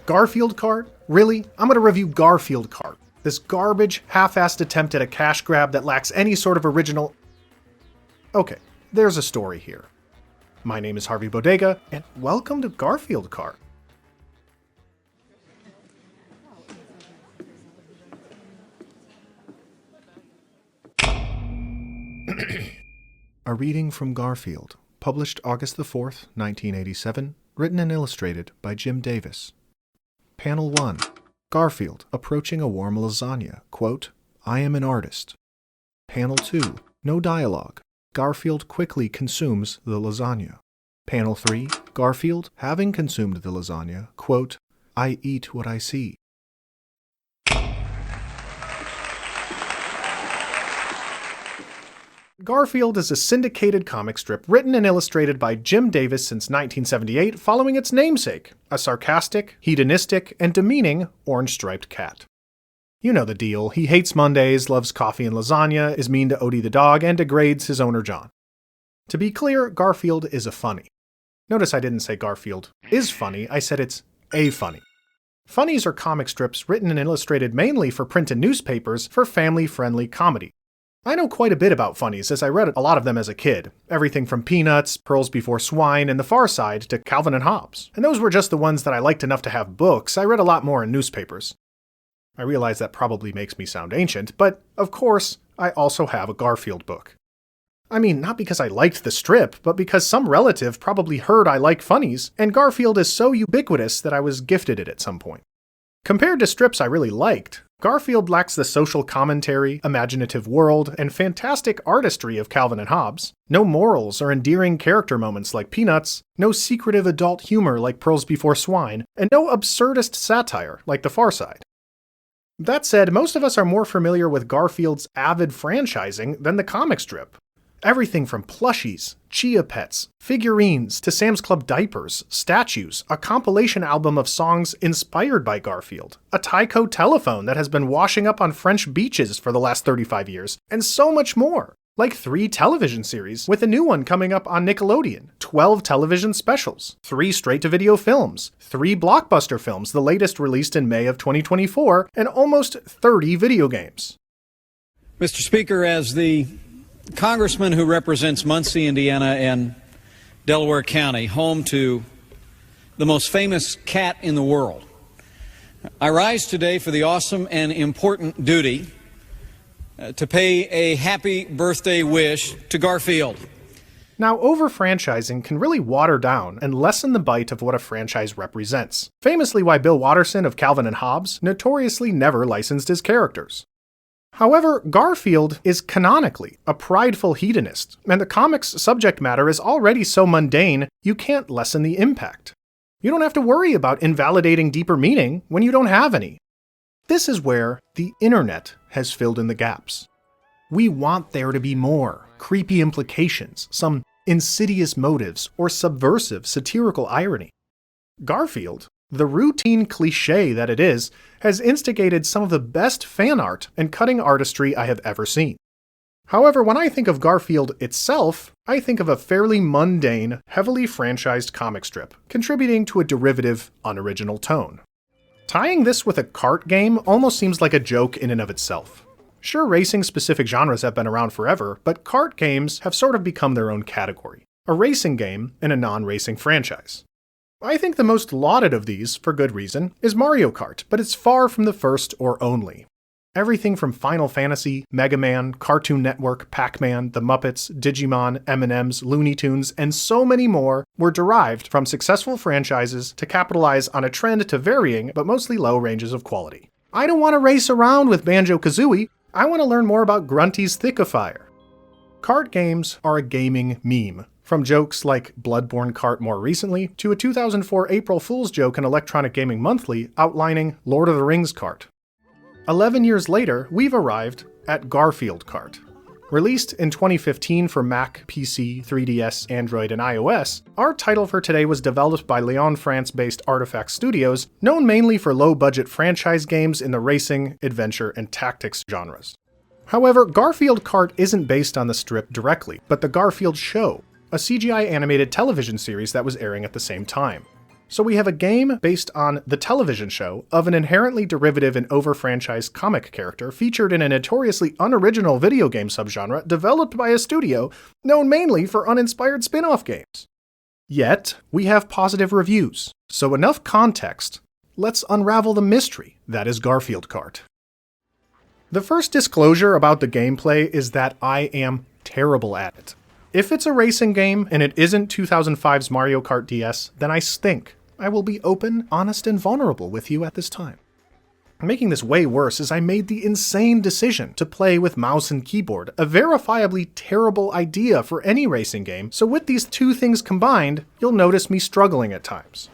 Garfield Kart? Really? I'm gonna review Garfield Kart. This garbage, half-assed attempt at a cash grab that lacks any sort of original... Okay, there's a story here. My name is Harvey Bodega, and welcome to Garfield Kart. A reading from Garfield, published August the 4th, 1987, written and illustrated by Jim Davis. Panel 1. Garfield approaching a warm lasagna. Quote, "I am an artist." Panel 2. No dialogue. Garfield quickly consumes the lasagna. Panel 3. Garfield, having consumed the lasagna, quote, "I eat what I see." Garfield is a syndicated comic strip written and illustrated by Jim Davis since 1978, following its namesake, a sarcastic, hedonistic, and demeaning orange-striped cat. You know the deal. He hates Mondays, loves coffee and lasagna, is mean to Odie the dog, and degrades his owner John. To be clear, Garfield is a funny. Notice I didn't say Garfield is funny, I said it's a funny. Funnies are comic strips written and illustrated mainly for print and newspapers for family-friendly comedy. I know quite a bit about funnies, as I read a lot of them as a kid. Everything from Peanuts, Pearls Before Swine, and The Far Side to Calvin and Hobbes. And those were just the ones that I liked enough to have books. I read a lot more in newspapers. I realize that probably makes me sound ancient, but of course, I also have a Garfield book. I mean, not because I liked the strip, but because some relative probably heard I like funnies, and Garfield is so ubiquitous that I was gifted it at some point. Compared to strips I really liked, Garfield lacks the social commentary, imaginative world, and fantastic artistry of Calvin and Hobbes, no morals or endearing character moments like Peanuts, no secretive adult humor like Pearls Before Swine, and no absurdist satire like The Far Side. That said, most of us are more familiar with Garfield's avid franchising than the comic strip. Everything from plushies, Chia Pets, figurines, to Sam's Club diapers, statues, a compilation album of songs inspired by Garfield, a Tyco telephone that has been washing up on French beaches for the last 35 years, and so much more. Like 3 television series, with a new one coming up on Nickelodeon, 12 television specials, 3 straight-to-video films, 3 blockbuster films, the latest released in May of 2024, and almost 30 video games. Mr. Speaker, as the Congressman who represents Muncie, Indiana, and Delaware County, home to the most famous cat in the world, I rise today for the awesome and important duty to pay a happy birthday wish to Garfield. Now, over-franchising can really water down and lessen the bite of what a franchise represents. Famously why Bill Watterson of Calvin and Hobbes notoriously never licensed his characters. However, Garfield is canonically a prideful hedonist, and the comic's subject matter is already so mundane you can't lessen the impact. You don't have to worry about invalidating deeper meaning when you don't have any. This is where the internet has filled in the gaps. We want there to be more, creepy implications, some insidious motives, or subversive satirical irony. Garfield, the routine cliché that it is, has instigated some of the best fan art and cutting artistry I have ever seen. However, when I think of Garfield itself, I think of a fairly mundane, heavily franchised comic strip, contributing to a derivative, unoriginal tone. Tying this with a kart game almost seems like a joke in and of itself. Sure, racing-specific genres have been around forever, but kart games have sort of become their own category. A racing game in a non-racing franchise. I think the most lauded of these, for good reason, is Mario Kart, but it's far from the first or only. Everything from Final Fantasy, Mega Man, Cartoon Network, Pac-Man, The Muppets, Digimon, M&M's, Looney Tunes, and so many more were derived from successful franchises to capitalize on a trend to varying but mostly low ranges of quality. I don't want to race around with Banjo-Kazooie, I want to learn more about Grunty's Thick-o-Fire. Kart games are a gaming meme. From jokes like Bloodborne Kart more recently, to a 2004 April Fool's joke in Electronic Gaming Monthly outlining Lord of the Rings Kart. 11 years later, we've arrived at Garfield Kart. Released in 2015 for Mac, PC, 3DS, Android, and iOS, our title for today was developed by Lyon, France-based Artifact Studios, known mainly for low-budget franchise games in the racing, adventure, and tactics genres. However, Garfield Kart isn't based on the strip directly, but the Garfield Show, a CGI animated television series that was airing at the same time. So we have a game based on the television show of an inherently derivative and over-franchised comic character featured in a notoriously unoriginal video game subgenre developed by a studio known mainly for uninspired spin-off games. Yet, we have positive reviews, so enough context. Let's unravel the mystery that is Garfield Kart. The first disclosure about the gameplay is that I am terrible at it. If it's a racing game and it isn't 2005's Mario Kart DS, then I stink. I will be open, honest, and vulnerable with you at this time. Making this way worse is I made the insane decision to play with mouse and keyboard, a verifiably terrible idea for any racing game, so with these two things combined, you'll notice me struggling at times.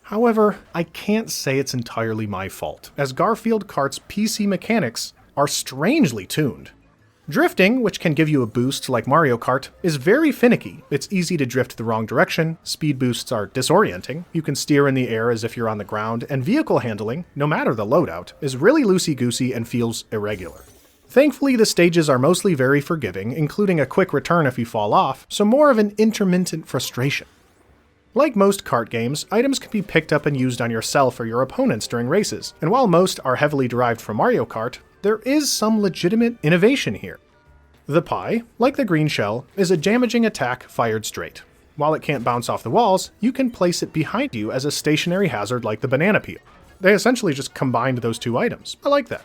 However, I can't say it's entirely my fault, as Garfield Kart's PC mechanics are strangely tuned. Drifting, which can give you a boost like Mario Kart, is very finicky. It's easy to drift the wrong direction, speed boosts are disorienting, you can steer in the air as if you're on the ground, and vehicle handling, no matter the loadout, is really loosey-goosey and feels irregular. Thankfully, the stages are mostly very forgiving, including a quick return if you fall off, so more of an intermittent frustration. Like most kart games, items can be picked up and used on yourself or your opponents during races, and while most are heavily derived from Mario Kart, there is some legitimate innovation here. The pie, like the green shell, is a damaging attack fired straight. While it can't bounce off the walls, you can place it behind you as a stationary hazard like the banana peel. They essentially just combined those two items. I like that.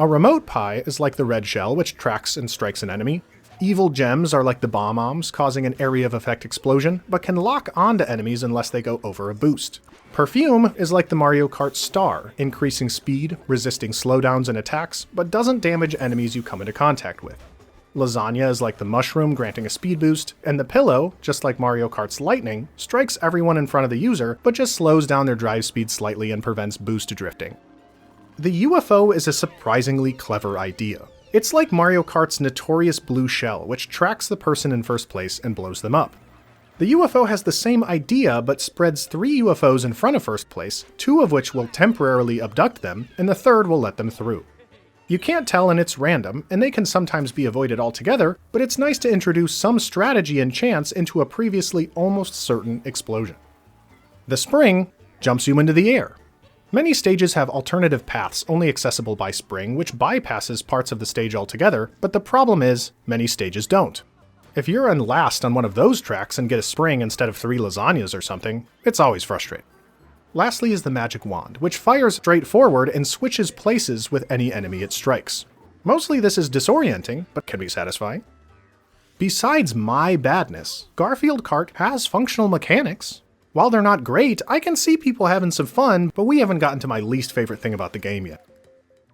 A remote pie is like the red shell, which tracks and strikes an enemy. Evil gems are like the bomb-ombs, causing an area of effect explosion, but can lock onto enemies unless they go over a boost. Perfume is like the Mario Kart star, increasing speed, resisting slowdowns and attacks, but doesn't damage enemies you come into contact with. Lasagna is like the mushroom, granting a speed boost, and the pillow, just like Mario Kart's lightning, strikes everyone in front of the user, but just slows down their drive speed slightly and prevents boost drifting. The UFO is a surprisingly clever idea. It's like Mario Kart's notorious blue shell, which tracks the person in first place and blows them up. The UFO has the same idea, but spreads 3 UFOs in front of first place, 2 of which will temporarily abduct them, and the third will let them through. You can't tell and it's random, and they can sometimes be avoided altogether, but it's nice to introduce some strategy and chance into a previously almost certain explosion. The spring jumps you into the air. Many stages have alternative paths only accessible by spring, which bypasses parts of the stage altogether, but the problem is, many stages don't. If you're in last on one of those tracks and get a spring instead of 3 lasagnas or something, it's always frustrating. Lastly is the magic wand, which fires straight forward and switches places with any enemy it strikes. Mostly this is disorienting, but can be satisfying. Besides my badness, Garfield Kart has functional mechanics. While they're not great, I can see people having some fun, but we haven't gotten to my least favorite thing about the game yet.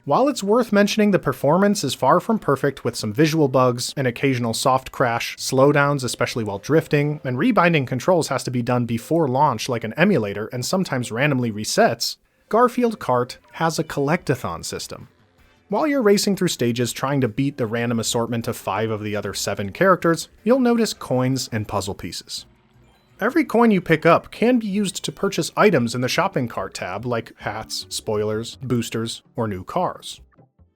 While it's worth mentioning, the performance is far from perfect with some visual bugs, an occasional soft crash, slowdowns especially while drifting, and rebinding controls has to be done before launch like an emulator and sometimes randomly resets, Garfield Kart has a Collectathon system. While you're racing through stages trying to beat the random assortment of 5 of the other 7 characters, you'll notice coins and puzzle pieces. Every coin you pick up can be used to purchase items in the shopping cart tab like hats, spoilers, boosters, or new cars.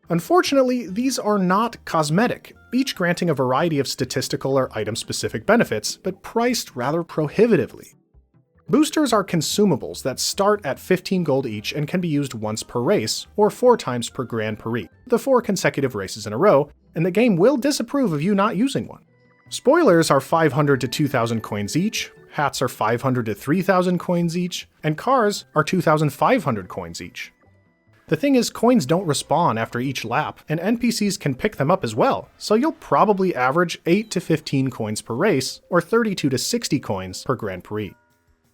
Unfortunately, these are not cosmetic, each granting a variety of statistical or item-specific benefits, but priced rather prohibitively. Boosters are consumables that start at 15 gold each and can be used once per race, or 4 times per Grand Prix, the 4 consecutive races in a row, and the game will disapprove of you not using one. Spoilers are 500 to 2,000 coins each, hats are 500 to 3,000 coins each, and cars are 2,500 coins each. The thing is, coins don't respawn after each lap, and NPCs can pick them up as well, so you'll probably average 8 to 15 coins per race, or 32 to 60 coins per Grand Prix.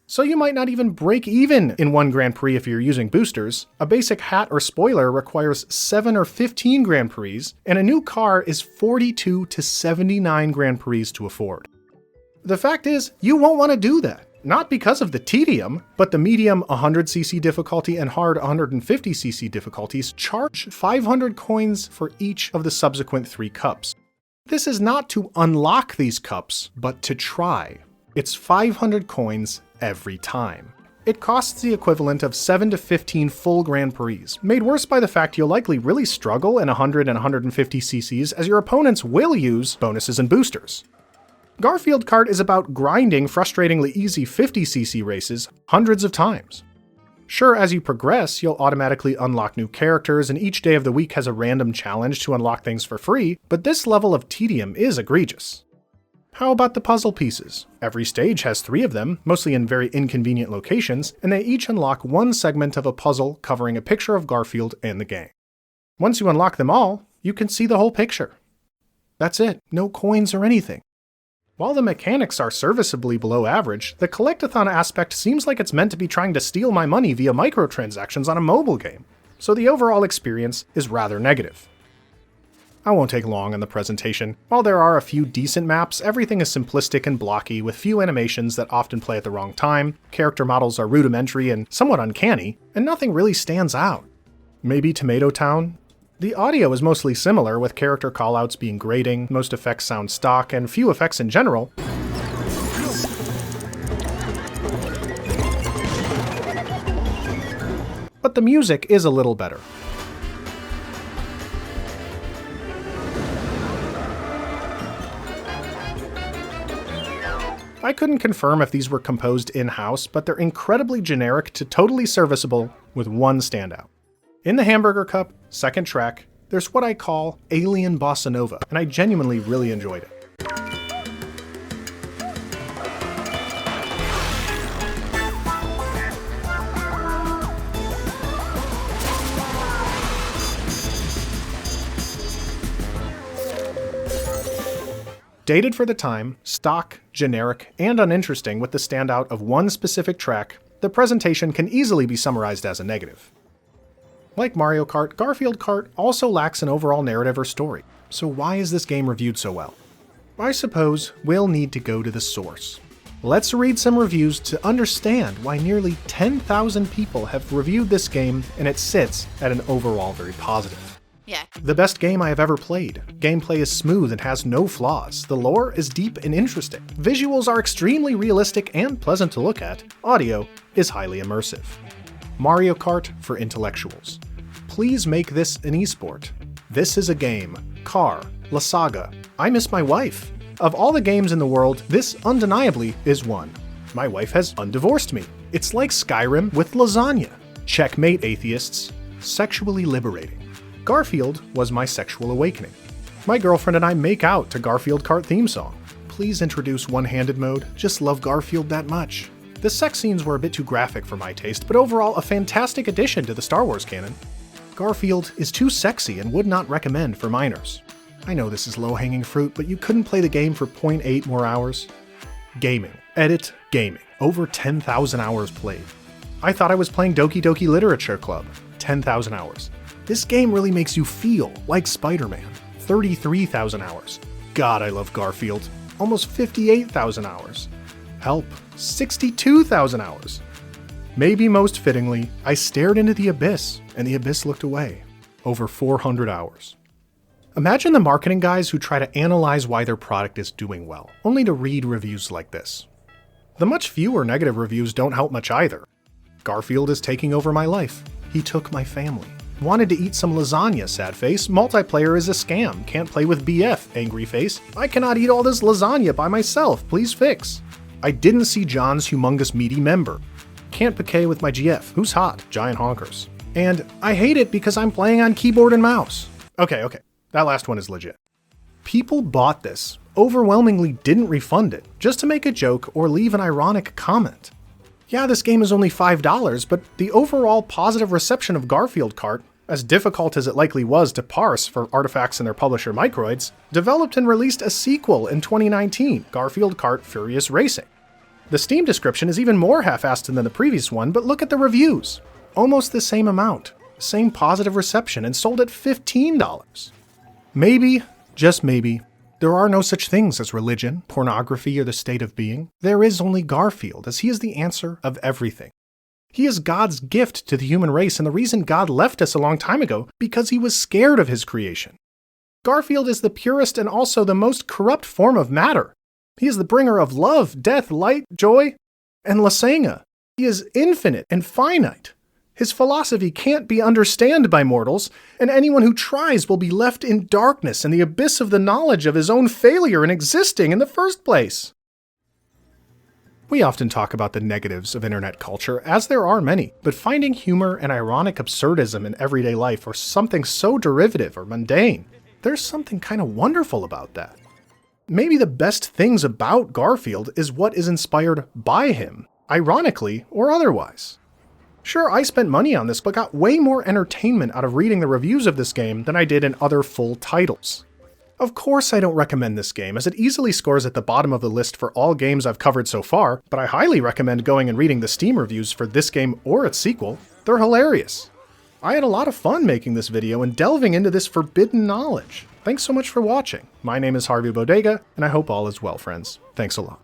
So you might not even break even in one Grand Prix if you're using boosters. A basic hat or spoiler requires 7 or 15 Grand Prix, and a new car is 42 to 79 Grand Prix to afford. The fact is, you won't want to do that. Not because of the tedium, but the medium 100cc difficulty and hard 150cc difficulties charge 500 coins for each of the subsequent 3 cups. This is not to unlock these cups, but to try. It's 500 coins every time. It costs the equivalent of 7 to 15 full Grand Prix, made worse by the fact you'll likely really struggle in 100 and 150 cc's as your opponents will use bonuses and boosters. Garfield Kart is about grinding frustratingly easy 50cc races hundreds of times. Sure, as you progress, you'll automatically unlock new characters, and each day of the week has a random challenge to unlock things for free, but this level of tedium is egregious. How about the puzzle pieces? Every stage has 3 of them, mostly in very inconvenient locations, and they each unlock one segment of a puzzle covering a picture of Garfield and the gang. Once you unlock them all, you can see the whole picture. That's it, no coins or anything. While the mechanics are serviceably below average, the Collectathon aspect seems like it's meant to be trying to steal my money via microtransactions on a mobile game, so the overall experience is rather negative. I won't take long on the presentation. While there are a few decent maps, everything is simplistic and blocky with few animations that often play at the wrong time, character models are rudimentary and somewhat uncanny, and nothing really stands out. Maybe Tomato Town? The audio is mostly similar, with character callouts being grating, most effects sound stock, and few effects in general. But the music is a little better. I couldn't confirm if these were composed in-house, but they're incredibly generic to totally serviceable with one standout. In the Hamburger Cup, second track, there's what I call Alien Bossa Nova, and I genuinely really enjoyed it. Dated for the time, stock, generic, and uninteresting with the standout of one specific track, the presentation can easily be summarized as a negative. Like Mario Kart, Garfield Kart also lacks an overall narrative or story, so why is this game reviewed so well? I suppose we'll need to go to the source. Let's read some reviews to understand why nearly 10,000 people have reviewed this game and it sits at an overall very positive. Yeah. The best game I have ever played. Gameplay is smooth and has no flaws. The lore is deep and interesting. Visuals are extremely realistic and pleasant to look at. Audio is highly immersive. Mario Kart for intellectuals. Please make this an esport. This is a game. Car. La Saga. I miss my wife. Of all the games in the world, this undeniably is one. My wife has undivorced me. It's like Skyrim with lasagna. Checkmate, atheists. Sexually liberating. Garfield was my sexual awakening. My girlfriend and I make out to Garfield Kart theme song. Please introduce one-handed mode. Just love Garfield that much. The sex scenes were a bit too graphic for my taste, but overall a fantastic addition to the Star Wars canon. Garfield is too sexy and would not recommend for minors. I know this is low-hanging fruit, but you couldn't play the game for 0.8 more hours? Gaming. Edit. Gaming. Over 10,000 hours played. I thought I was playing Doki Doki Literature Club. 10,000 hours. This game really makes you feel like Spider-Man. 33,000 hours. God, I love Garfield. Almost 58,000 hours. Help. 62,000 hours. Maybe most fittingly, I stared into the abyss, and the abyss looked away. Over 400 hours. Imagine the marketing guys who try to analyze why their product is doing well, only to read reviews like this. The much fewer negative reviews don't help much either. Garfield is taking over my life. He took my family. Wanted to eat some lasagna, sad face. Multiplayer is a scam. Can't play with BF, angry face. I cannot eat all this lasagna by myself. Please fix. I didn't see John's humongous meaty member. Can't piquet with my GF. Who's hot? Giant honkers. And I hate it because I'm playing on keyboard and mouse. Okay. That last one is legit. People bought this, overwhelmingly didn't refund it, just to make a joke or leave an ironic comment. Yeah, this game is only $5, but the overall positive reception of Garfield Kart, as difficult as it likely was to parse for artifacts and their publisher Microids, developed and released a sequel in 2019, Garfield Kart Furious Racing. The Steam description is even more half-assed than the previous one, but look at the reviews. Almost the same amount, same positive reception, and sold at $15. Maybe, just maybe, there are no such things as religion, pornography, or the state of being. There is only Garfield, as he is the answer of everything. He is God's gift to the human race, and the reason God left us a long time ago, because he was scared of his creation. Garfield is the purest and also the most corrupt form of matter. He is the bringer of love, death, light, joy, and lasagna. He is infinite and finite. His philosophy can't be understood by mortals, and anyone who tries will be left in darkness and the abyss of the knowledge of his own failure in existing in the first place. We often talk about the negatives of internet culture, as there are many, but finding humor and ironic absurdism in everyday life or something so derivative or mundane, there's something kind of wonderful about that. Maybe the best things about Garfield is what is inspired by him, ironically or otherwise. Sure, I spent money on this, but got way more entertainment out of reading the reviews of this game than I did in other full titles. Of course I don't recommend this game, as it easily scores at the bottom of the list for all games I've covered so far, but I highly recommend going and reading the Steam reviews for this game or its sequel. They're hilarious. I had a lot of fun making this video and delving into this forbidden knowledge. Thanks so much for watching. My name is Harvey Bodega, and I hope all is well, friends. Thanks a lot.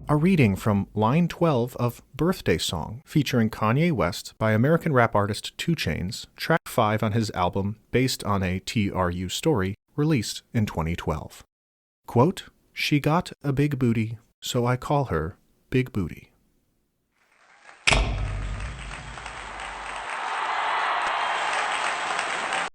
A reading from line 12 of Birthday Song, featuring Kanye West by American rap artist 2 Chainz, track 5 on his album based on a TRU story released in 2012. Quote, "She got a big booty, so I call her Big Booty."